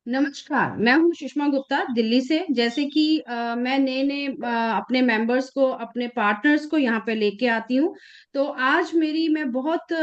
नमस्कार। मैं हूँ सुषमा गुप्ता दिल्ली से। जैसे कि मैं नए नए अपने मेंबर्स को, अपने पार्टनर्स को यहाँ पे लेके आती हूँ। तो आज मैं बहुत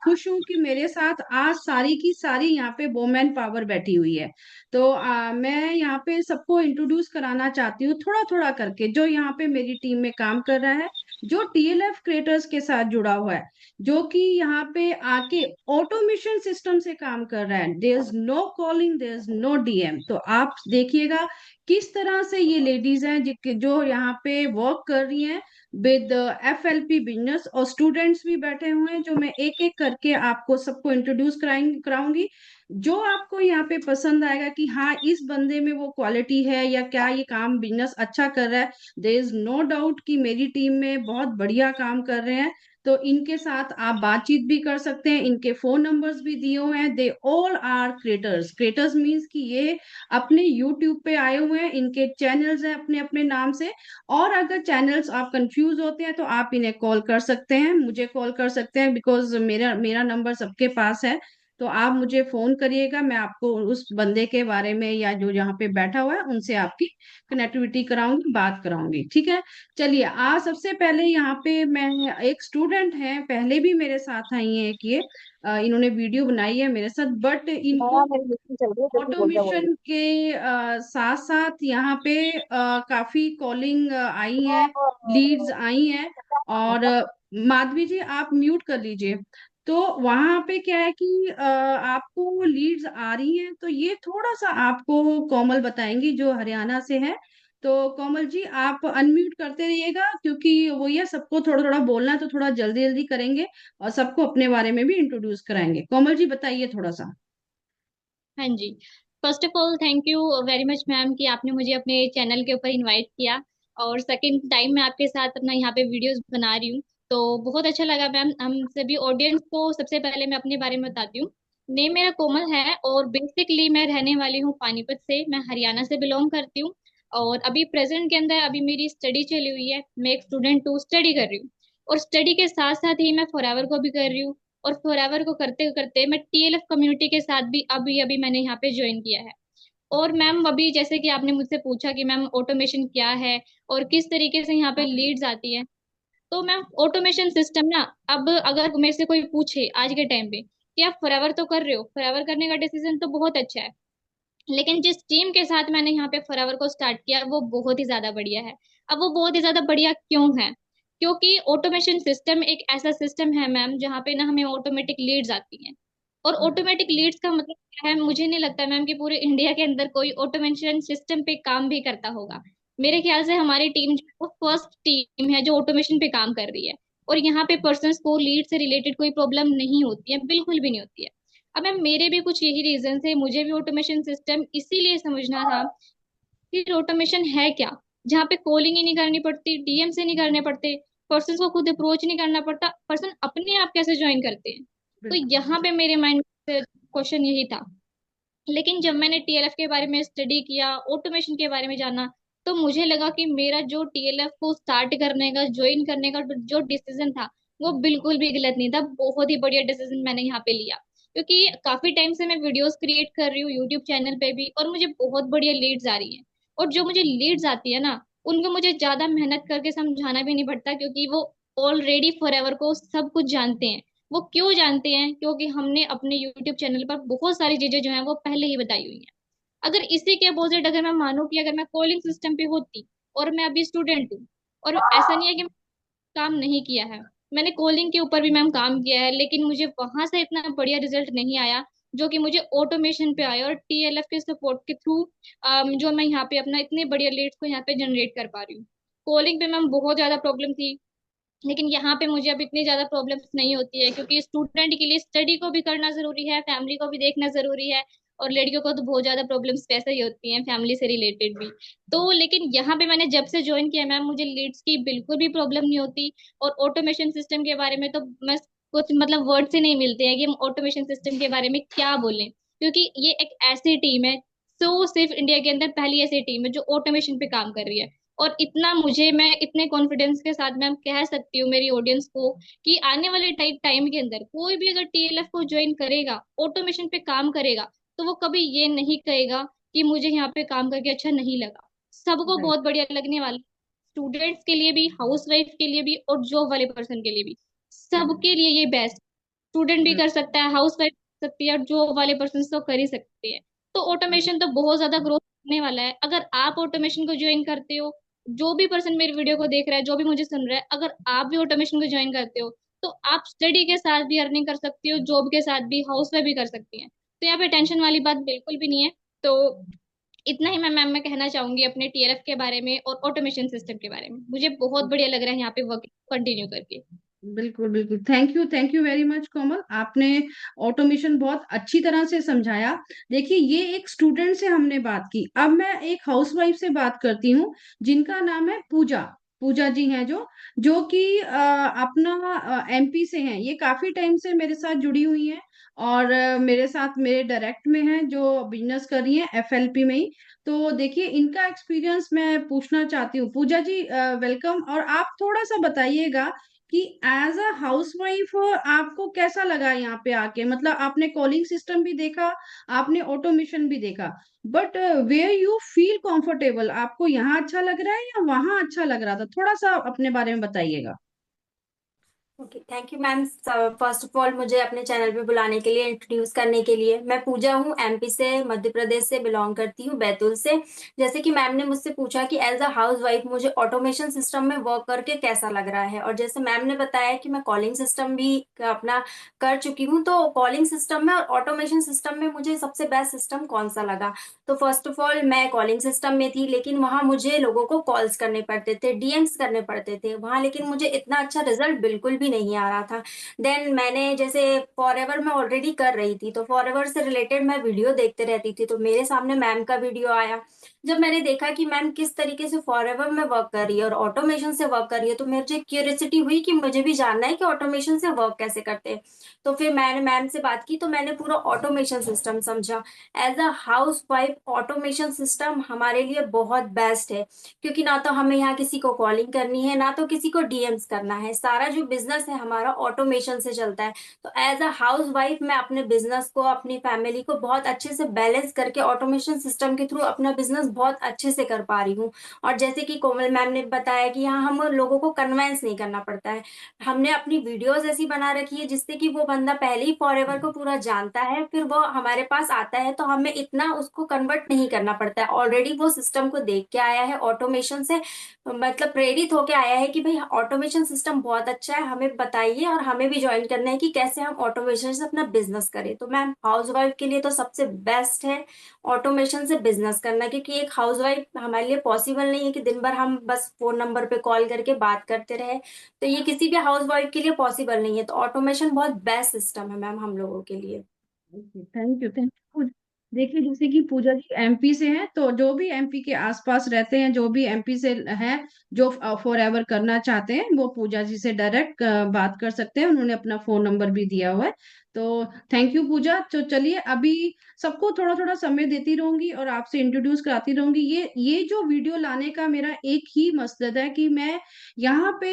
खुश हूँ कि मेरे साथ आज सारी की सारी यहाँ पे वोमेन पावर बैठी हुई है। तो मैं यहाँ पे सबको इंट्रोड्यूस कराना चाहती हूँ थोड़ा थोड़ा करके, जो यहाँ पे मेरी टीम में काम कर रहा है, जो टीएलएफ क्रिएटर्स के साथ जुड़ा हुआ है, जो कि यहाँ पे आके ऑटोमेशन सिस्टम से काम कर रहा है। There is no calling, there is no DM. तो आप देखिएगा किस तरह से ये लेडीज हैं जो यहाँ पे वर्क कर रही हैं विद एफएलपी बिजनेस, और स्टूडेंट्स भी बैठे हुए हैं जो मैं एक एक करके आपको सबको इंट्रोड्यूस कराऊंगी। जो आपको यहाँ पे पसंद आएगा कि हाँ इस बंदे में वो क्वालिटी है या क्या ये काम बिजनेस अच्छा कर रहा है, देयर इज नो डाउट कि मेरी टीम में बहुत बढ़िया काम कर रहे हैं। तो इनके साथ आप बातचीत भी कर सकते हैं। इनके फोन नंबर्स भी दिए हुए हैं। They all are creators. Creators means कि ये अपने यूट्यूब पे आए हुए हैं, इनके चैनल्स हैं अपने अपने नाम से। और अगर चैनल्स आप कंफ्यूज होते हैं तो आप इन्हें कॉल कर सकते हैं, मुझे कॉल कर सकते हैं, बिकॉज मेरा मेरा नंबर सबके पास है। तो आप मुझे फोन करिएगा, मैं आपको उस बंदे के बारे में या जो यहाँ पे बैठा हुआ है उनसे आपकी कनेक्टिविटी कराऊंगी, बात कराऊंगी। ठीक है। चलिए, आज सबसे पहले यहाँ पे मैं, एक स्टूडेंट है, पहले भी मेरे साथ आई है कि ये इन्होंने वीडियो बनाई है मेरे साथ, बट इनको हाँ, मेरी मीटिंग चल रही है, जल्दी बोल जा बोल। ऑटोमेशन के साथ साथ यहाँ पे काफी कॉलिंग आई हैं, लीड्स आई हैं। और माधवी जी आप म्यूट कर लीजिए। तो वहां पे क्या है कि आपको लीड्स आ रही हैं, तो ये थोड़ा सा आपको कोमल बताएंगी जो हरियाणा से है। तो कोमल जी आप अनम्यूट करते रहिएगा, क्योंकि वो ये सबको थोड़ा थोड़ा बोलना है, तो थोड़ा जल्दी जल्दी करेंगे और सबको अपने बारे में भी इंट्रोड्यूस कराएंगे। कोमल जी बताइए थोड़ा सा। हाँ जी। First of all thank you very much ma'am कि आपने मुझे अपने चैनल के ऊपर इनवाइट किया। और सेकंड टाइम मैं आपके साथ अपना यहाँ पे वीडियोस बना रही हूँ, तो बहुत अच्छा लगा मैम। हम सभी ऑडियंस को सबसे पहले मैं अपने बारे में बताती हूँ। नेम मेरा कोमल है और बेसिकली मैं रहने वाली हूँ पानीपत से, मैं हरियाणा से बिलोंग करती हूँ। और अभी प्रेजेंट के अंदर अभी मेरी स्टडी चली हुई है, मैं एक स्टूडेंट टू स्टडी कर रही हूँ। और स्टडी के साथ साथ ही मैं फॉरएवर को भी कर रही हूँ। और फॉरएवर को करते करते मैं टीएलएफ कम्युनिटी के साथ भी अभी अभी मैंने यहाँ पे ज्वाइन किया है। और मैम अभी जैसे कि आपने मुझसे पूछा कि मैम ऑटोमेशन क्या है और किस तरीके से यहाँ पे लीड्स आती है, तो मैम ऑटोमेशन सिस्टम ना, अब अगर मेरे से कोई पूछे आज के टाइम पे कि आप फॉरएवर तो कर रहे हो, फॉरएवर करने का डिसीजन तो बहुत अच्छा है, लेकिन जिस टीम के साथ मैंने यहाँ पे फॉरएवर को स्टार्ट किया वो बहुत ही ज्यादा बढ़िया है। अब वो बहुत ही ज्यादा बढ़िया क्यों है? क्योंकि ऑटोमेशन सिस्टम एक ऐसा सिस्टम है मैम जहाँ पे ना हमें ऑटोमेटिक लीड्स आती हैं। और ऑटोमेटिक लीड्स का मतलब क्या है? मुझे नहीं लगता मैम कि पूरे इंडिया के अंदर कोई ऑटोमेशन सिस्टम पे काम भी करता होगा। मेरे ख्याल से हमारी टीम जो फर्स्ट टीम है जो ऑटोमेशन पे काम कर रही है। और यहाँ पे पर्सन्स को लीड से रिलेटेड कोई प्रॉब्लम नहीं होती है, बिल्कुल भी नहीं होती है। अब मैम मेरे भी कुछ यही रीजन थे, मुझे भी ऑटोमेशन सिस्टम इसीलिए समझना था कि ऑटोमेशन है क्या, जहाँ पे कॉलिंग ही नहीं करनी पड़ती, डीएम से नहीं करने पड़ते, पर्सन को खुद अप्रोच नहीं करना पड़ता, पर्सन अपने आप कैसे ज्वाइन करते हैं। तो बिल्कुल। यहाँ पे मेरे माइंड में क्वेश्चन यही था। लेकिन जब मैंने टीएलएफ के बारे में स्टडी किया, ऑटोमेशन के बारे में जाना, तो मुझे लगा कि मेरा जो टीएलएफ को स्टार्ट करने का, ज्वाइन करने का जो डिसीजन था वो बिल्कुल भी गलत नहीं था, बहुत ही बढ़िया डिसीजन मैंने यहाँ पे लिया। क्योंकि काफी टाइम से मैं वीडियोस क्रिएट कर रही हूँ यूट्यूब चैनल पे भी, और मुझे बहुत बढ़िया लीड्स आ रही हैं। और जो मुझे लीड्स आती है ना, उनको मुझे ज्यादा मेहनत करके समझाना भी नहीं पड़ता, क्योंकि वो ऑलरेडी फॉरएवर को सब कुछ जानते हैं। वो क्यों जानते हैं? क्योंकि हमने अपने यूट्यूब चैनल पर बहुत सारी चीजें जो है वो पहले ही बताई हुई हैं। अगर इसी के अपोजिट अगर मैं मानूं कि अगर मैं कॉलिंग सिस्टम पे होती, और मैं अभी स्टूडेंट हूँ, और ऐसा नहीं है कि काम नहीं किया है, मैंने कॉलिंग के ऊपर भी मैम काम किया है, लेकिन मुझे वहां से इतना बढ़िया रिजल्ट नहीं आया जो कि मुझे ऑटोमेशन पे आया। और टीएलएफ के सपोर्ट के थ्रू जो मैं यहाँ पे अपना इतने बढ़िया लीड्स को यहाँ पे जनरेट कर पा रही हूँ। कॉलिंग पे मैम बहुत ज्यादा प्रॉब्लम थी, लेकिन यहाँ पे मुझे अब इतनी ज्यादा प्रॉब्लम्स नहीं होती है, क्योंकि स्टूडेंट के लिए स्टडी को भी करना जरूरी है, फैमिली को भी देखना जरूरी है। और लड़कियों को तो बहुत ज्यादा प्रॉब्लम्स वैसे ही होती हैं फैमिली से रिलेटेड भी। तो लेकिन यहाँ पे मैंने जब से ज्वाइन किया मैम, मुझे लीड्स की बिल्कुल भी प्रॉब्लम नहीं होती। और ऑटोमेशन सिस्टम के बारे में तो मैं कुछ मतलब वर्ड से नहीं मिलते हैं कि हम ऑटोमेशन सिस्टम के बारे में क्या बोलें, क्योंकि ये एक ऐसी टीम है, सो सिर्फ इंडिया के अंदर पहली ऐसी टीम है जो ऑटोमेशन पे काम कर रही है। और इतना मुझे, मैं इतने कॉन्फिडेंस के साथ मैम कह सकती हूँ मेरी ऑडियंस को कि आने वाले टाइम के अंदर कोई भी अगर टीएलएफ को ज्वाइन करेगा, ऑटोमेशन पे काम करेगा, तो वो कभी ये नहीं कहेगा कि मुझे यहाँ पे काम करके अच्छा नहीं लगा। सबको राइट। बहुत बढ़िया लगने वाला, स्टूडेंट्स के लिए भी, हाउस वाइफ के लिए भी, और जॉब वाले पर्सन के लिए भी, सबके लिए ये बेस्ट। स्टूडेंट भी कर सकता है, हाउस वाइफ कर सकती है, और जॉब वाले पर्सन तो कर ही सकते हैं। तो ऑटोमेशन तो बहुत ज्यादा ग्रोथ करने वाला है। अगर आप ऑटोमेशन को ज्वाइन करते हो, जो भी पर्सन मेरी वीडियो को देख रहा है, जो भी मुझे सुन रहा है, अगर आप भी ऑटोमेशन को ज्वाइन करते हो, तो आप स्टडी के साथ भी अर्निंग कर सकती हो, जॉब के साथ भी, हाउस वाइफ भी कर सकती हैं। तो यहाँ पे टेंशन वाली बात बिल्कुल भी नहीं है। तो इतना ही मैं मैम मैं कहना चाहूंगी अपने टीएलएफ के बारे में और ऑटोमेशन सिस्टम के बारे में। मुझे बहुत बढ़िया लग रहा है यहाँ पे वर्क कंटिन्यू करके। बिल्कुल बिल्कुल, थैंक यू वेरी मच कोमल, आपने ऑटोमेशन बहुत अच्छी तरह से समझाया। देखिए, ये एक स्टूडेंट से हमने बात की, अब मैं एक हाउसवाइफ से बात करती हूँ जिनका नाम है पूजा। पूजा जी हैं जो कि अपना एमपी से हैं। ये काफी टाइम से मेरे साथ जुड़ी हुई हैं और मेरे साथ मेरे डायरेक्ट में हैं, जो बिजनेस कर रही हैं एफएलपी में ही। तो देखिए, इनका एक्सपीरियंस मैं पूछना चाहती हूँ। पूजा जी, वेलकम। और आप थोड़ा सा बताइएगा कि एज अ हाउसवाइफ आपको कैसा लगा यहाँ पे आके। मतलब आपने कॉलिंग सिस्टम भी देखा, आपने ऑटोमेशन भी देखा, but where you feel comfortable, आपको यहाँ अच्छा लग रहा है या वहाँ अच्छा लग रहा था? थोड़ा सा अपने बारे में बताइएगा। Okay, thank you ma'am. First of all, मुझे अपने चैनल पे बुलाने के लिए, इंट्रोड्यूस करने के लिए। मैं पूजा हूँ, एमपी से, मध्य प्रदेश से बिलोंग करती हूँ, बैतूल से। जैसे कि मैम ने मुझसे पूछा कि एज अ हाउस वाइफ मुझे ऑटोमेशन सिस्टम में वर्क करके कैसा लग रहा है, और जैसे मैम ने बताया कि मैं कॉलिंग सिस्टम भी अपना कर चुकी हूँ, तो कॉलिंग सिस्टम में और ऑटोमेशन सिस्टम में मुझे सबसे बेस्ट सिस्टम कौन सा लगा। तो फर्स्ट ऑफ ऑल, मैं कॉलिंग सिस्टम में थी, लेकिन वहां मुझे लोगों को कॉल्स करने पड़ते थे, डीएम्स करने पड़ते थे वहां, लेकिन मुझे इतना अच्छा रिजल्ट बिल्कुल भी नहीं आ रहा था। देन मैंने जैसे फॉरएवर मैं ऑलरेडी कर रही थी, तो फॉरएवर से रिलेटेड मैं वीडियो देखते रहती थी, तो मेरे सामने मैम का वीडियो आया। जब मैंने देखा कि मैम किस तरीके से फॉरएवर में वर्क कर रही है और ऑटोमेशन से वर्क कर रही है, तो मुझे क्यूरियोसिटी हुई कि मुझे भी जानना है कि ऑटोमेशन से वर्क कैसे करते हैं। तो फिर मैंने मैम से बात की, तो मैंने पूरा ऑटोमेशन सिस्टम समझा। As a housewife, automation system हमारे लिए बहुत बेस्ट है, क्योंकि ना तो हमें यहाँ किसी को कॉलिंग करनी है, ना तो किसी को डीएम्स करना है। सारा जो बिजनेस है हमारा ऑटोमेशन से चलता है। तो एज अ हाउस वाइफ मैं अपने बिजनेस को, अपनी फैमिली को बहुत अच्छे से बैलेंस करके ऑटोमेशन सिस्टम के थ्रू अपना बिजनेस बहुत अच्छे से कर पा रही हूँ। और जैसे कि कोमल मैम ने बताया कि यहाँ हम लोगों को कन्वेंस नहीं करना पड़ता है। हमने अपनी वीडियोस ऐसी बना रखी है जिससे कि वो बंदा पहले ही फॉरएवर को पूरा जानता है, फिर वो हमारे पास आता है तो हमें इतना उसको कन्वर्ट नहीं करना पड़ता है। ऑलरेडी वो सिस्टम को देख के आया है ऑटोमेशन से, मतलब प्रेरित होके आया है कि भाई ऑटोमेशन सिस्टम बहुत अच्छा है, हमें बताइए, और हमें भी ज्वाइन करना है कि कैसे हम ऑटोमेशन से अपना बिजनेस करें। तो मैम, हाउस वाइफ के लिए तो सबसे बेस्ट है ऑटोमेशन से बिजनेस करना, क्योंकि एक हाउस वाइफ हमारे लिए पॉसिबल नहीं है कि दिन भर हम बस फोन नंबर पे कॉल करके बात करते रहे। तो ये किसी भी हाउस वाइफ के लिए पॉसिबल नहीं है, तो ऑटोमेशन बहुत बेस्ट सिस्टम है मैम हम लोगों के लिए। Thank you. देखिए, जैसे कि पूजा जी एमपी से हैं, तो जो भी एमपी के आसपास रहते हैं, जो भी एमपी से हैं, जो फॉर एवर करना चाहते हैं, वो पूजा जी से डायरेक्ट बात कर सकते हैं। उन्होंने अपना फोन नंबर भी दिया हुआ है। तो थैंक यू पूजा। तो चलिए, अभी सबको थोड़ा थोड़ा समय देती रहूंगी और आपसे इंट्रोड्यूस कराती रहूंगी। ये जो वीडियो लाने का मेरा एक ही मकसद है कि मैं यहाँ पे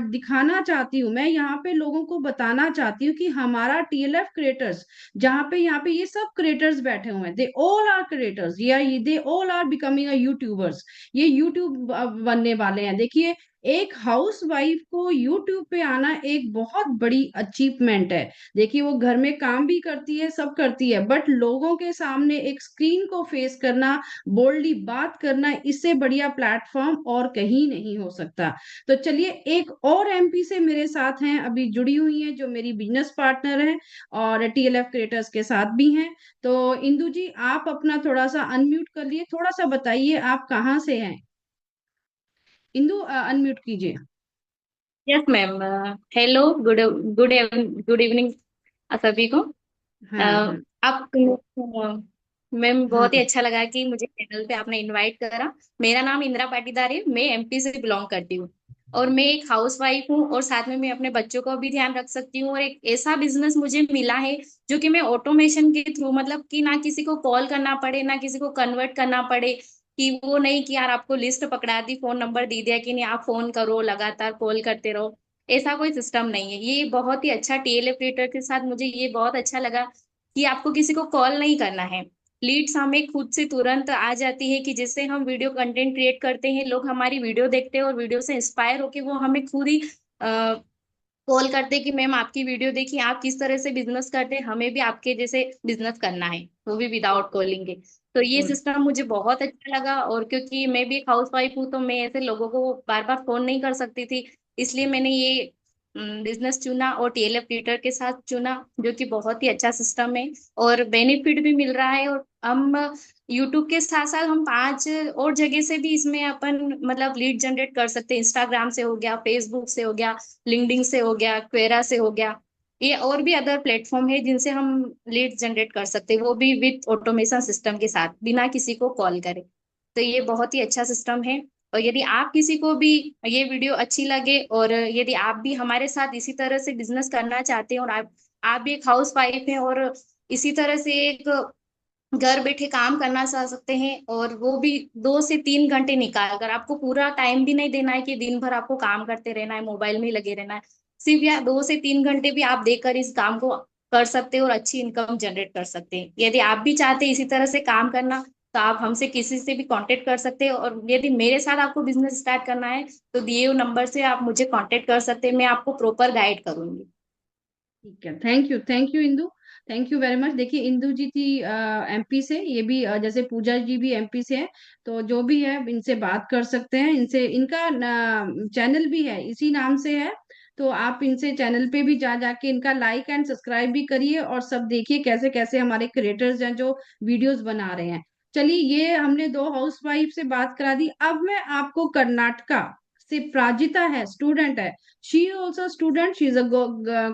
दिखाना चाहती हूँ, मैं यहाँ पे लोगों को बताना चाहती हूँ कि हमारा टीएलएफ क्रिएटर्स, जहाँ पे यहाँ पे ये सब क्रिएटर्स बैठे हुए हैं, दे ऑल आर क्रिएटर्स, या they all are becoming a youtubers. ये यूट्यूब बनने वाले हैं। देखिए, एक हाउस वाइफ को यूट्यूब पे आना एक बहुत बड़ी अचीवमेंट है। देखिए, वो घर में काम भी करती है, सब करती है, बट लोगों के सामने एक स्क्रीन को फेस करना, बोल्डली बात करना, इससे बढ़िया प्लेटफॉर्म और कहीं नहीं हो सकता। तो चलिए, एक और एमपी से मेरे साथ हैं, अभी जुड़ी हुई हैं, जो मेरी बिजनेस पार्टनर है और टीएलएफ क्रिएटर्स के साथ भी हैं। तो इंदु जी, आप अपना थोड़ा सा अनम्यूट कर लिए, थोड़ा सा बताइए आप कहाँ से हैं। इंदु, अनम्यूट कीजिए। Yes ma'am. Hello, good good good evening सभी को। हाँ हाँ आप मैम, बहुत ही हाँ। अच्छा लगा कि मुझे चैनल पे आपने इनवाइट करा। मेरा नाम इंदिरा पाटीदार है, मैं एमपी से बिलोंग करती हूँ, और मैं एक हाउस वाइफ हूँ, और साथ में मैं अपने बच्चों का भी ध्यान रख सकती हूँ। और एक ऐसा बिजनेस मुझे मिला है जो कि मैं ऑटोमेशन के थ्रू, मतलब कि ना किसी को कॉल करना पड़े, ना किसी को कन्वर्ट करना पड़े, कि वो नहीं कि यार आपको लिस्ट पकड़ा दी, फोन नंबर दे दिया कि नहीं आप फोन करो, लगातार कॉल करते रहो। ऐसा कोई सिस्टम नहीं है। ये बहुत ही अच्छा टीएल ऑपरेटर के साथ मुझे ये बहुत अच्छा लगा कि आपको किसी को कॉल नहीं करना है। लीड्स हमें खुद से तुरंत आ जाती है कि जिससे हम वीडियो कंटेंट क्रिएट करते हैं, लोग हमारी वीडियो देखते हैं और वीडियो से इंस्पायर होके वो हमें खुद ही कॉल करते कि मैम आपकी वीडियो देखी, आप किस तरह से बिजनेस करते हैं, हमें भी आपके जैसे बिजनेस करना है, वो भी विदाउट कॉलिंग के। तो ये गुड। सिस्टम मुझे बहुत अच्छा लगा। और क्योंकि मैं भी एक हाउस वाइफ हूँ तो मैं ऐसे लोगों को बार बार फोन नहीं कर सकती थी, इसलिए मैंने ये बिजनेस चुना और टीएलएफ ट्विटर के साथ चुना, जो कि बहुत ही अच्छा सिस्टम है और बेनिफिट भी मिल रहा है। और हम यूट्यूब के साथ साथ हम 5 और जगह से भी इसमें अपन मतलब लीड जनरेट कर सकते हैं। इंस्टाग्राम से हो गया, फेसबुक से हो गया, लिंक्डइन से हो गया, क्वेरा से हो गया, ये और भी अदर प्लेटफॉर्म है जिनसे हम लीड जनरेट कर सकते हैं, वो भी विथ ऑटोमेशन सिस्टम के साथ, बिना किसी को कॉल करे। तो ये बहुत ही अच्छा सिस्टम है। और यदि आप किसी को भी ये वीडियो अच्छी लगे और यदि आप भी हमारे साथ इसी तरह से बिजनेस करना चाहते हैं और आप भी एक हाउस वाइफ हैं और इसी तरह से एक घर बैठे काम करना चाह सकते हैं, और वो भी 2 से 3 घंटे निकाल कर, आपको पूरा टाइम भी नहीं देना है कि दिन भर आपको काम करते रहना है, मोबाइल में ही लगे रहना है, सिर्फ या 2 से 3 घंटे भी आप देकर इस काम को कर सकते हैं और अच्छी इनकम जनरेट कर सकते हैं। यदि आप भी चाहते हैं इसी तरह से काम करना तो आप हमसे किसी से भी कांटेक्ट कर सकते हैं, और यदि मेरे साथ आपको बिजनेस स्टार्ट करना है तो दिए हुए नंबर से आप मुझे कांटेक्ट कर सकते हैं, मैं आपको प्रॉपर गाइड करूंगी। ठीक है, thank you Indu, thank you very much. देखिए इंदु जी थी एमपी से, ये भी जैसे पूजा जी भी एमपी से है, तो जो भी है इनसे बात कर सकते हैं। इनसे इनका चैनल भी है, इसी नाम से है, तो आप इनसे चैनल पे भी जा जाके इनका लाइक एंड सब्सक्राइब भी करिए और सब देखिए कैसे कैसे हमारे क्रिएटर्स हैं जो वीडियोस बना रहे हैं। चलिए, ये हमने दो हाउस वाइफ से बात करा दी। अब मैं आपको कर्नाटका से प्राजिता है, स्टूडेंट है, she also student, she is a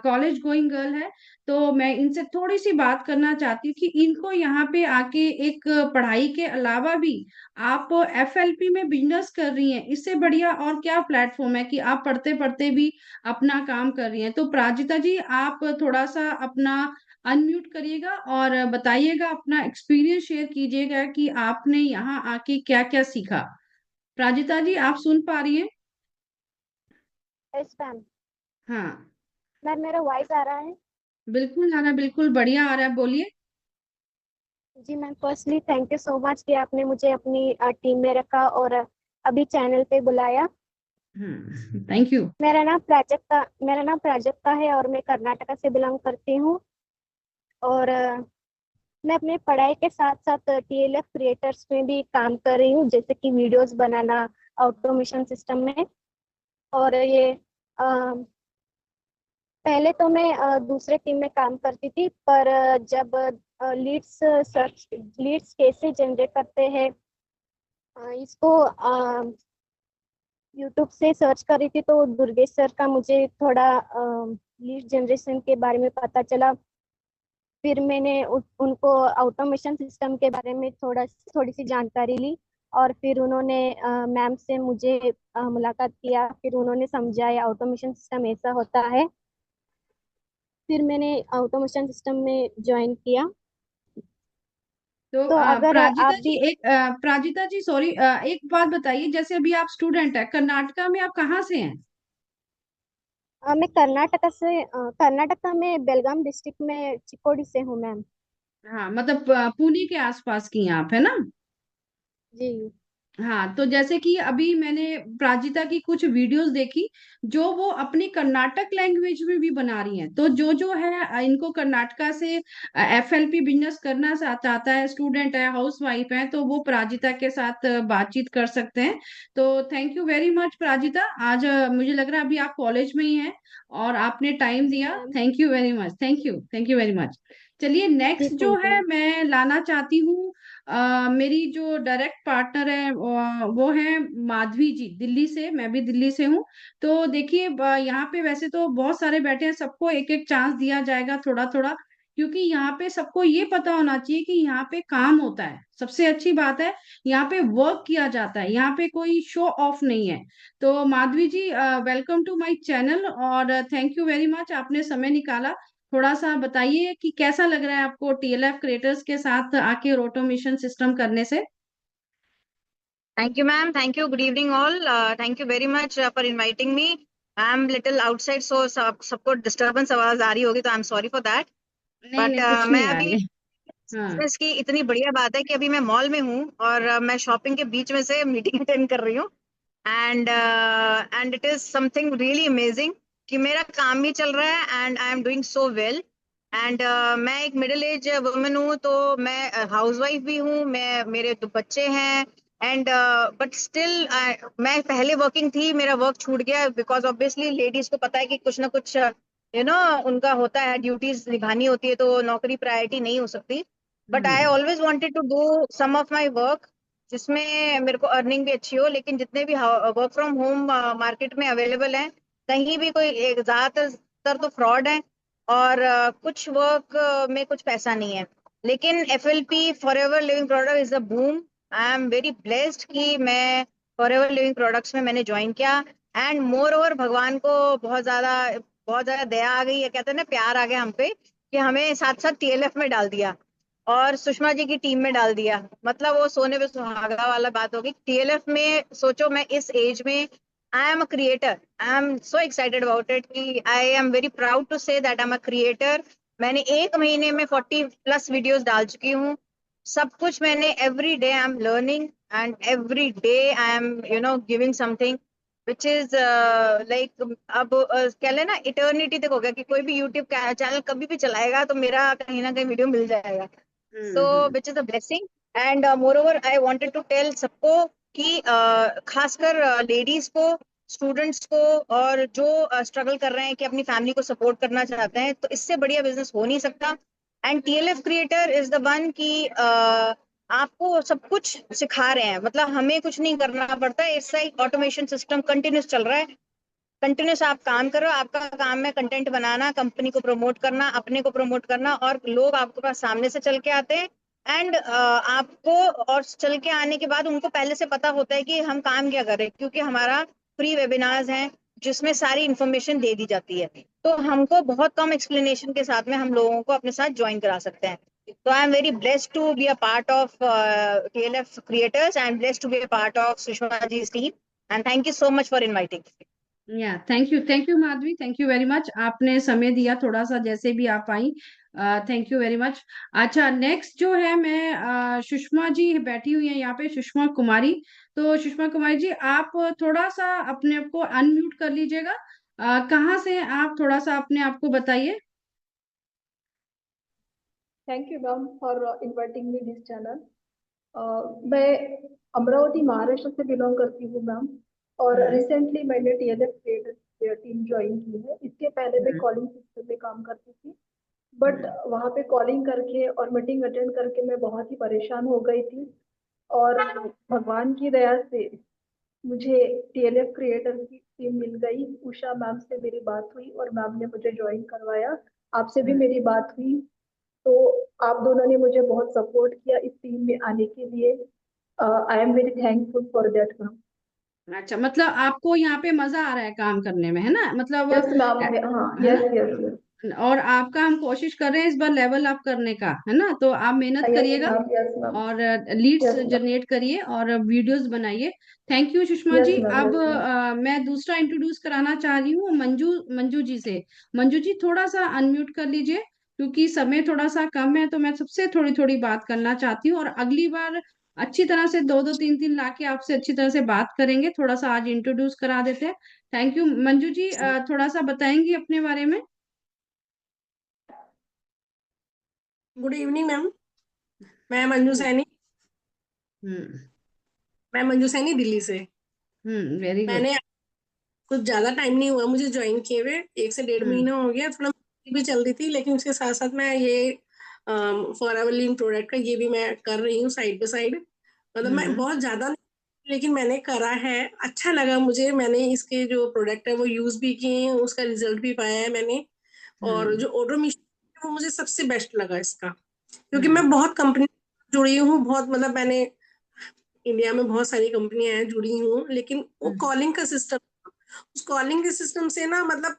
college going girl है। तो मैं इनसे थोड़ी सी बात करना चाहती हूँ कि इनको यहाँ पे आके एक पढ़ाई के अलावा भी आप एफएलपी में बिजनेस कर रही हैं, इससे बढ़िया और क्या प्लेटफॉर्म है कि आप पढ़ते पढ़ते भी अपना काम कर रही हैं। तो प्राजिता जी, आप थोड़ा सा अपना अनम्यूट करिएगा और बताइएगा, अपना एक्सपीरियंस शेयर कीजिएगा कि आपने यहाँ आके क्या क्या सीखा। प्राजिता जी, आप सुन पा रही हैं? Yes ma'am. हाँ, मैम मेरा वॉइस आ रहा है? बिल्कुल आ रहा है, बिल्कुल बढ़िया आ रहा है, बोलिए। जी ma'am, firstly thank you so much कि आपने मुझे अपनी टीम में रखा और अभी चैनल पे बुलाया। Thank you. मेरा नाम प्राजक्ता है और मैं कर्नाटका से बिलोंग करती हूँ। और मैं अपने पढ़ाई के साथ साथ टीएलएफ क्रिएटर्स में भी काम कर रही हूँ, जैसे कि वीडियोस बनाना ऑटोमेशन सिस्टम में। और ये पहले तो मैं दूसरे टीम में काम करती थी, पर जब लीड्स कैसे जनरेट करते हैं इसको यूट्यूब से सर्च कर रही थी, तो दुर्गेश सर का मुझे थोड़ा लीड जनरेशन के बारे में पता चला। फिर मैंने उनको ऑटोमेशन सिस्टम के बारे में थोड़ी सी जानकारी ली, और फिर उन्होंने मैम से मुझे मुलाकात किया, फिर उन्होंने समझाया ऑटोमेशन सिस्टम ऐसा होता है। फिर मैंने ऑटोमेशन सिस्टम में ज्वाइन किया। तो तो अगर प्राजिता आप जी, भी प्राजिता जी सॉरी, एक बात बताइए, जैसे अभी आप स्टूडेंट है कर्नाटका में, आप कहाँ से हैं? मैं कर्नाटका में बेलगाम डिस्ट्रिक्ट में चिकोड़ी से हूँ मैम। हाँ, मतलब पुणे के आसपास की हैं आप, है ना? जी। हाँ, तो जैसे कि अभी मैंने प्राजिता की कुछ वीडियोस देखी जो वो अपनी कर्नाटक लैंग्वेज में भी बना रही हैं। तो जो जो है इनको कर्नाटका से एफएलपी बिजनेस करना चाहता है, स्टूडेंट है, हाउस वाइफ है, तो वो प्राजिता के साथ बातचीत कर सकते हैं। तो thank you very much Prajita. आज मुझे लग रहा है अभी आप कॉलेज में ही हैं और आपने टाइम जी दिया, ma'am. Thank you very much, thank you very much. चलिए, जी नेक्स्ट जो थैंक है यू। मैं लाना चाहती हूँ, मेरी जो डायरेक्ट पार्टनर है वो है माधवी जी, दिल्ली से, मैं भी दिल्ली से हूँ। तो देखिए, यहाँ पे वैसे तो बहुत सारे बैठे हैं, सबको एक एक चांस दिया जाएगा थोड़ा थोड़ा, क्योंकि यहाँ पे सबको ये पता होना चाहिए कि यहाँ पे काम होता है, सबसे अच्छी बात है, यहाँ पे वर्क किया जाता है, यहाँ पे कोई शो ऑफ नहीं है। तो माधवी जी, वेलकम टू माय चैनल और थैंक यू वेरी मच, आपने समय निकाला। थोड़ा सा बताइए कि कैसा लग रहा है आपको टीएलएफ क्रिएटर्स के साथ आके ऑटोमेशन सिस्टम करने से? Thank you, ma'am. Thank you. Good evening, all. Thank you very much for inviting me. I'm little outside, so सबको disturbance आवाज आ रही होगी, तो I'm sorry for that. नहीं बट नहीं, कुछ मैं नहीं आ रही अभी है। हाँ। बिजनेस की इतनी बढ़िया बात है कि अभी मैं मॉल में हूँ और मैं शॉपिंग के बीच में से मीटिंग अटेंड कर रही हूँ। And it is something really amazing कि मेरा काम भी चल रहा है and I am doing so well. And मैं एक मिडिल एज वुमेन हूँ, तो मैं हाउसवाइफ भी हूँ, मैं मेरे 2 बच्चे हैं। एंड बट स्टिल मैं पहले वर्किंग थी, मेरा वर्क छूट गया बिकॉज ऑब्वियसली लेडीज को पता है कि कुछ ना कुछ उनका होता है, ड्यूटीज निभानी होती है, तो नौकरी प्रायोरिटी नहीं हो सकती। But I hmm always wanted to do some of my work जिसमें मेरे को अर्निंग भी अच्छी हो। लेकिन जितने भी वर्क फ्रॉम होम मार्केट में अवेलेबल हैं, कहीं भी कोई ज्यादातर तो फ्रॉड है, और कुछ वर्क में कुछ पैसा नहीं है। लेकिन FLP for ever living product is a boom. I am very blessed कि मैं फॉर एवर लिविंग प्रोडक्ट्स में मैंने ज्वाइन किया। एंड मोर ओवर भगवान को बहुत ज्यादा दया आ गई है, कहते हैं ना, प्यार आ गया हम पे, कि हमें साथ साथ TLF में डाल दिया और सुषमा जी की टीम में डाल दिया। मतलब वो सोने पे सुहागा वाला बात होगी। TLF में सोचो, मैं इस एज में I am a creator, I am so excited about it कि I am very proud to say that I am a creator. मैंने 1 महीने में 40+ वीडियोस डाल चुकी हूँ। सब कुछ मैंने every day I am learning and every day I am giving something which is like, अब कह लेना इटर्निटी तक हो गया कि कोई भी यूट्यूब चैनल कभी भी चलाएगा तो मेरा कहीं ना कहीं वीडियो मिल जाएगा। So hmm. Which is a blessing. And moreover I wanted to tell सबको कि खासकर लेडीज को, स्टूडेंट्स को, और जो स्ट्रगल कर रहे हैं कि अपनी फैमिली को सपोर्ट करना चाहते हैं, तो इससे बढ़िया बिजनेस हो नहीं सकता। And TLF creator is the one कि आपको सब कुछ सिखा रहे हैं, मतलब हमें कुछ नहीं करना पड़ता। It's like automation system continuous चल रहा है। कंटिन्यूस आप काम करो, आपका काम है कंटेंट बनाना, कंपनी को प्रमोट करना, अपने को प्रमोट करना, और लोग आपके पास सामने से चल के आते हैं। एंड आपको, और चल के आने के बाद उनको पहले से पता होता है कि हम काम क्या कर रहे हैं, क्योंकि हमारा फ्री वेबिनार्स हैं जिसमें सारी इंफॉर्मेशन दे दी जाती है। तो हमको बहुत कम एक्सप्लेनेशन के साथ में हम लोगों को अपने साथ ज्वाइन करा सकते हैं। तो I am very blessed to be a part of TLF creators. I am blessed to be a part of Sushma ji team. And thank you so much for inviting. Yeah thank you Madhavi, thank you very much, आपने समय दिया थोड़ा सा जैसे भी आप आई। Thank you very much. अच्छा, नेक्स्ट जो है, मैं सुषमा जी बैठी हुई है यहाँ पे, सुषमा कुमारी। तो सुषमा कुमारी जी, आप थोड़ा सा अपने आप को अनम्यूट कर लीजिएगा। कहाँ से हैं आप, थोड़ा सा अपने आप को बताइए। Thank you ma'am for inviting me this channel. मैं अमरावती महाराष्ट्र से बिलोंग करती हूँ मैम। और हम्म रिसेंटली मैंने TLF टीम ज्वाइन की है। इसके पहले मैं हम्म कॉलिंग सिस्टम में काम करती थी, बट हम्म वहाँ पे कॉलिंग करके और मीटिंग अटेंड करके मैं बहुत ही परेशान हो गई थी। और भगवान की दया से मुझे TLF क्रिएटर की टीम मिल गई। उषा मैम से मेरी बात हुई और मैम ने मुझे ज्वाइन करवाया। आपसे भी हम्म। मेरी बात हुई, तो आप दोनों ने मुझे बहुत सपोर्ट किया इस टीम में आने के लिए। आई am very thankful for that ma'am. अच्छा, मतलब आपको यहाँ पे मजा आ रहा है काम करने में, है ना, मतलब यस मैम, हाँ, है यस ना। Yes yes. और आपका हम कोशिश कर रहे हैं इस बार लेवल अप करने का, है ना, तो आप मेहनत यस करिएगा मैम, यस मैम, और लीड्स यस मैम, जनरेट करिए और वीडियोस बनाइए। Thank you Sushma yes ji. Ma'am, अब यस मैम। मैं दूसरा इंट्रोड्यूस कराना चाह रही हूँ मंजू, मंजू जी से। मंजू जी, थोड़ा सा अनम्यूट कर लीजिए, क्योंकि समय थोड़ा सा कम है, तो मैं सबसे थोड़ी थोड़ी बात करना चाहती हूँ, और अगली बार अच्छी तरह से दो दो तीन तीन लाके आपसे अच्छी तरह से बात करेंगे। थोड़ा सा आज इंट्रोड्यूस करा देते हैं। थैंक यू मंजू जी, थोड़ा सा बताएंगी अपने बारे में। Good evening ma'am. मैं मंजू सैनी। हम्म मैं मंजू सैनी दिल्ली से। Very good. मैंने कुछ ज्यादा टाइम नहीं हुआ मुझे ज्वाइन किए हुए, 1 से 1.5 महीना हो गया। थोड़ा भी चल रही थी, लेकिन उसके साथ साथ मैं ये फॉर एवर लिविंग प्रोडक्ट का ये भी मैं कर रही हूँ साइड बाय साइड। मतलब मैं हम्म बहुत ज्यादा नहीं, लेकिन मैंने करा है, अच्छा लगा मुझे। मैंने इसके जो प्रोडक्ट है वो यूज भी किए हैं, उसका रिजल्ट भी पाया है मैंने। और हम्म जो ऑटोमेशन वो मुझे सबसे बेस्ट लगा इसका, क्योंकि हम्म मैं बहुत कंपनी जुड़ी हूँ, बहुत, मतलब मैंने इंडिया में बहुत सारी कंपनियां हैं जुड़ी हूँ, लेकिन वो हम्म कॉलिंग का सिस्टम, उस कॉलिंग के सिस्टम से ना, मतलब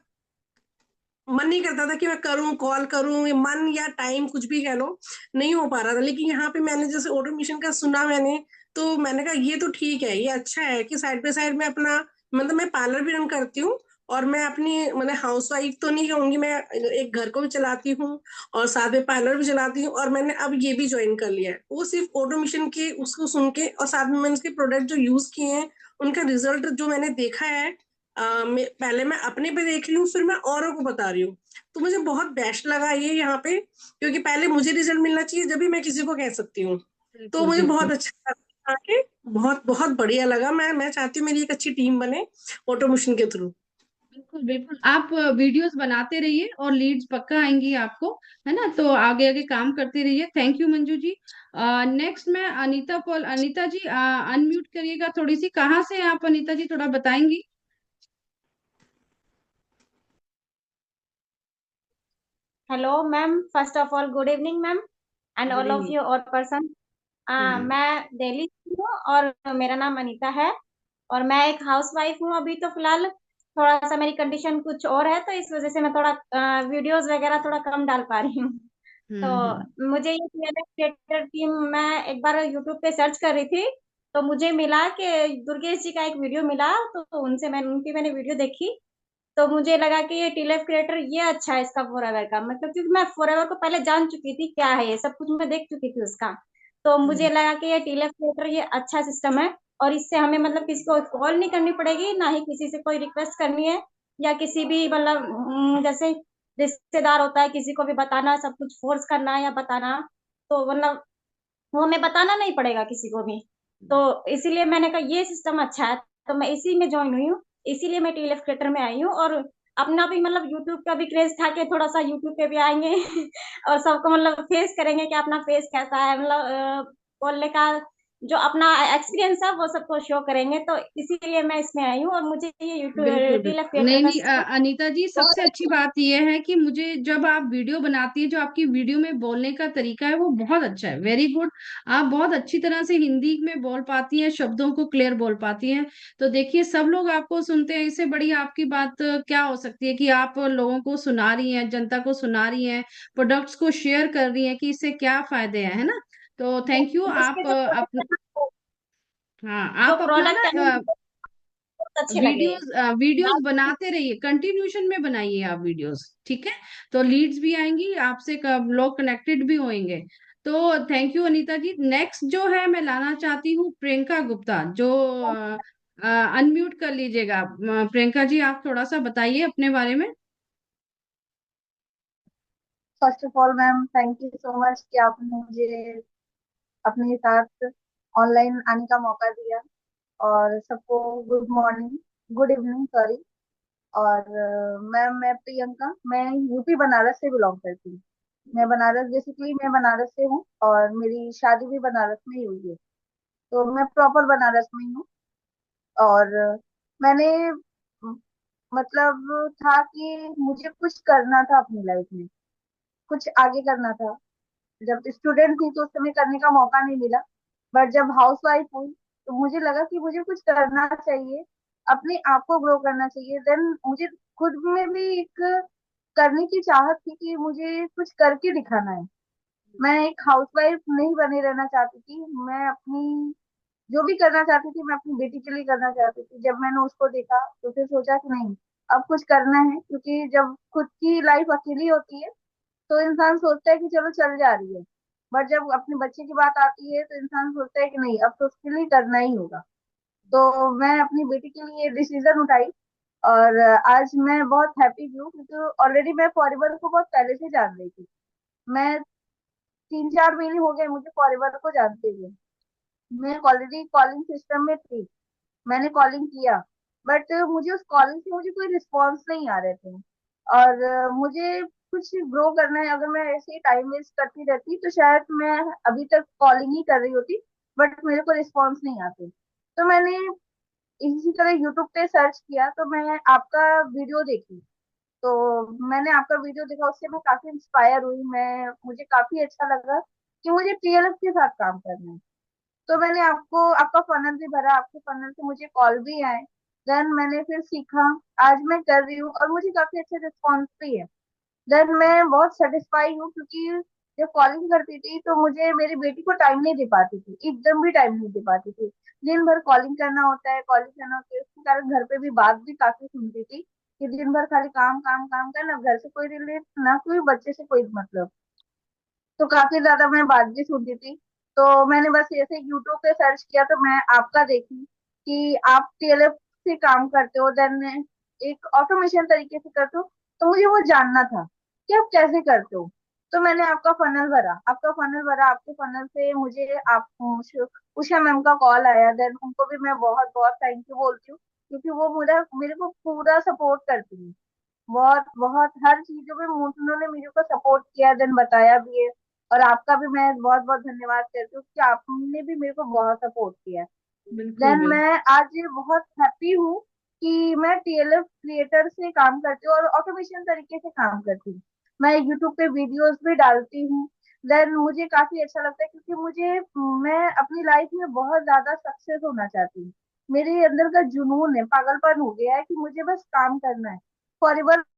मन नहीं करता था कि मैं करूं, कॉल करूं, ये मन या टाइम कुछ भी कह लो, नहीं हो पा रहा था। लेकिन यहाँ पे मैंने जैसे ऑटोमेशन का सुना मैंने, तो मैंने कहा ये तो ठीक है, ये अच्छा है कि साइड बाय साइड में अपना, मतलब मैं पार्लर भी रन करती हूँ और मैं अपनी मैंने हाउस वाइफ तो नहीं कहूंगी, मैं एक घर को भी चलाती हूँ और साथ में पार्लर भी चलाती हूँ, और मैंने अब ये भी ज्वाइन कर लिया है। वो सिर्फ ऑटोमेशन के उसको सुन के, और साथ में मैंने उसके प्रोडक्ट जो यूज किए हैं उनका रिजल्ट जो मैंने देखा है, पहले मैं अपने पे देख रही हूँ, फिर मैं औरों को बता रही हूँ। तो मुझे बहुत बेस्ट लगा ये यहाँ पे, क्योंकि पहले मुझे रिजल्ट मिलना चाहिए जब भी मैं किसी को कह सकती हूँ। तो बिल्कुल मुझे बिल्कुल। बहुत अच्छा लगा आके, बहुत बहुत बढ़िया लगा। मैं चाहती हूँ मेरी एक अच्छी टीम बने ऑटोमेशन के थ्रू। बिल्कुल बिल्कुल, आप वीडियोस बनाते रहिए और लीड्स पक्का आएंगी आपको, है ना। तो आगे आगे काम करते रहिए। Thank you Manju ji. Next मैं अनीता पॉल, अनीता जी अनम्यूट करिएगा थोड़ी सी। कहाँ से हैं आप अनीता जी, थोड़ा बताएंगी? Hello ma'am, first of all good evening ma'am and good all of evening. You और पर्सन। मैं दिल्ली से हूँ और मेरा नाम अनीता है और मैं एक हाउस वाइफ हूँ। अभी तो फिलहाल थोड़ा सा मेरी कंडीशन कुछ और है, तो इस वजह से मैं थोड़ा वीडियोस वगैरह थोड़ा कम डाल पा रही हूँ। हम्म। तो मुझे ये क्रिएटर टीम, मैं एक बार यूट्यूब पे सर्च कर रही थी तो मुझे मिला कि दुर्गेश जी का एक वीडियो मिला, तो उनसे मैंने वीडियो देखी। तो मुझे लगा कि ये टीएलएफ क्रिएटर ये अच्छा है इसका फॉरएवर का, मतलब क्योंकि मैं फॉरएवर को पहले जान चुकी थी क्या है, ये सब कुछ मैं देख चुकी थी उसका। तो मुझे हम्म। लगा कि ये टीएलएफ क्रिएटर ये अच्छा सिस्टम है और इससे हमें मतलब किसी को कॉल नहीं करनी पड़ेगी, ना ही किसी से कोई रिक्वेस्ट करनी है, या किसी भी मतलब जैसे रिश्तेदार होता है किसी को भी बताना, सब कुछ फोर्स करना या बताना, तो मतलब वो हमें बताना नहीं पड़ेगा किसी को भी। तो इसीलिए मैंने कहा ये सिस्टम अच्छा है, तो मैं इसी में ज्वाइन हुई हूँ। इसीलिए मैं टीएलएफ क्रिएटर में आई हूँ और अपना भी मतलब यूट्यूब का भी क्रेज था कि थोड़ा सा यूट्यूब पे भी आएंगे और सबको मतलब फेस करेंगे कि अपना फेस कैसा है, मतलब बोलने का जो अपना एक्सपीरियंस है वो सबको शो करेंगे। तो इसीलिए मैं इसमें आई हूँ और मुझे ये बिल्कुल यूट्यूब टीएलएफ बिल्कुल। क्रिएटर नहीं का नहीं, सिस्टम अनीता जी सबसे बहुत अच्छी अच्छा। बात यह है कि मुझे जब आप वीडियो बनाती है, जो आपकी वीडियो में बोलने का तरीका है वो बहुत अच्छा है, वेरी गुड। आप बहुत अच्छी तरह से हिंदी में बोल पाती हैं, शब्दों को क्लियर बोल पाती हैं। तो देखिए सब लोग आपको सुनते हैं, इससे बड़ी आपकी बात क्या हो सकती है कि आप लोगों को सुना रही हैं, जनता को सुना रही हैं, प्रोडक्ट्स को शेयर कर रही हैं कि इससे क्या फायदे हैं, है ना। तो थैंक यू। उसके आप जो प्रोडक्ट है हाँ, जो आप अपना प्रोडक्ट है ना बहुत अच्छे लगे। वीडियोस वीडियोस बनाते रहिए, कंटिन्यूशन में बनाइए आप वीडियोस, ठीक है। तो लीड्स भी आएंगी आपसे, लोग कनेक्टेड भी होंगे। तो thank you Anita ji. Next जो है मैं लाना चाहती हूँ प्रियंका गुप्ता, जो अनम्यूट कर लीजिएगा। प्रियंका जी आप थोड़ा सा बताइए अपने बारे में। First of all ma'am, thank you so much कि आपने मुझे अपने साथ ऑनलाइन आने का मौका दिया। और सबको good morning, good evening sorry. और मैम, मैं प्रियंका, मैं यूपी बनारस से बिलोंग करती हूँ। मैं बनारस, बेसिकली मैं बनारस से हूँ और मेरी शादी भी बनारस में ही हुई है। तो मैं प्रॉपर बनारस में ही हूँ। और मैंने मतलब था कि मुझे कुछ करना था अपनी लाइफ में, कुछ आगे करना था। जब स्टूडेंट थी तो उस समय करने का मौका नहीं मिला, बट जब हाउस वाइफ हुई तो मुझे लगा कि मुझे कुछ करना चाहिए, अपने आप को ग्रो करना चाहिए। देन मुझे खुद में भी एक करने की चाहत थी कि मुझे कुछ करके दिखाना है। मैं एक हाउस वाइफ नहीं बने रहना चाहती थी। मैं अपनी जो भी करना चाहती थी मैं अपनी बेटी के लिए करना चाहती थी। जब मैंने उसको देखा तो फिर सोचा कि नहीं, अब कुछ करना है, क्योंकि जब खुद की लाइफ अकेली होती है तो इंसान सोचता है कि चलो चल जा रही है, बट जब अपने बच्चे की बात आती है तो इंसान सोचता है कि नहीं, अब तो उसके लिए करना ही होगा। तो मैं अपनी बेटी के लिए डिसीजन उठाई। और आज मैं बहुत हैप्पी भी हूँ, क्योंकि ऑलरेडी मैं फॉरएवर को बहुत पहले से जान रही थी। मैं 3-4 महीने हो गए मुझे फॉरएवर को जानते हुए। मैं ऑलरेडी कॉलिंग सिस्टम में थी, मैंने कॉलिंग किया, बट मुझे उस कॉलिंग से मुझे कोई रिस्पॉन्स नहीं आ रहे थे। और मुझे कुछ ग्रो करना है। अगर मैं ऐसे ही टाइम वेस्ट करती रहती तो शायद मैं अभी तक कॉलिंग ही कर रही होती, बट मेरे को रिस्पॉन्स नहीं आते। तो मैंने इसी तरह यूट्यूब पे सर्च किया तो मैं आपका वीडियो देखी। तो मैंने आपका वीडियो देखा, उससे मैं काफी इंस्पायर हुई। मुझे काफी अच्छा लगा कि मुझे टीएलएफ के साथ काम करना है। तो मैंने आपका फनल भी भरा, आपके फनल से मुझे कॉल भी आए। देन मैंने फिर सीखा, आज मैं कर रही हूँ और मुझे काफी अच्छा रिस्पॉन्स भी है। देन मैं बहुत सेटिस्फाई हूँ, क्योंकि जब कॉलिंग करती थी तो मुझे मेरी बेटी को टाइम नहीं दे पाती थी, एकदम भी टाइम नहीं दे पाती थी। दिन भर कॉलिंग करना होता है, कॉलिंग करना होता है, उसके कारण घर पे भी बात भी काफी सुनती थी। कि दिन भर खाली काम काम काम करना, घर से कोई रिलेट ना, कोई बच्चे से कोई मतलब। तो काफी ज्यादा मैं बात भी सुनती थी। तो मैंने बस ऐसे यूट्यूब पे सर्च किया तो मैं आपका देखी कि आप टीएलएफ से काम करते हो, देन एक ऑटोमेशन तरीके से करते हो। तो मुझे वो जानना था कि आप कैसे करते हो। तो मैंने आपके फनल से मुझे आप उषा मैम का कॉल आया, देन उनको भी मैं बहुत बहुत थैंक यू बोलती हूँ, क्योंकि वो मेरे को पूरा सपोर्ट करती है। बहुत बहुत हर चीजों में उन्होंने मेरे को सपोर्ट किया, देन बताया भी है। और आपका भी मैं बहुत बहुत धन्यवाद करती हूँ कि आपने भी मेरे को बहुत सपोर्ट किया। बिल्कुल देन बिल्कुल। मैं आज बहुत हैप्पी हूँ कि मैं टीएलएफ क्रिएटर से काम करती हूँ और ऑटोमेशन तरीके से काम करती हूँ। मैं यूट्यूब पे वीडियोस भी डालती हूँ। देन मुझे काफी अच्छा लगता है, क्योंकि मैं अपनी लाइफ में बहुत ज्यादा सक्सेस होना चाहती हूँ। मेरे अंदर का जुनून है, पागलपन हो गया है कि मुझे बस काम करना है, फॉरएवर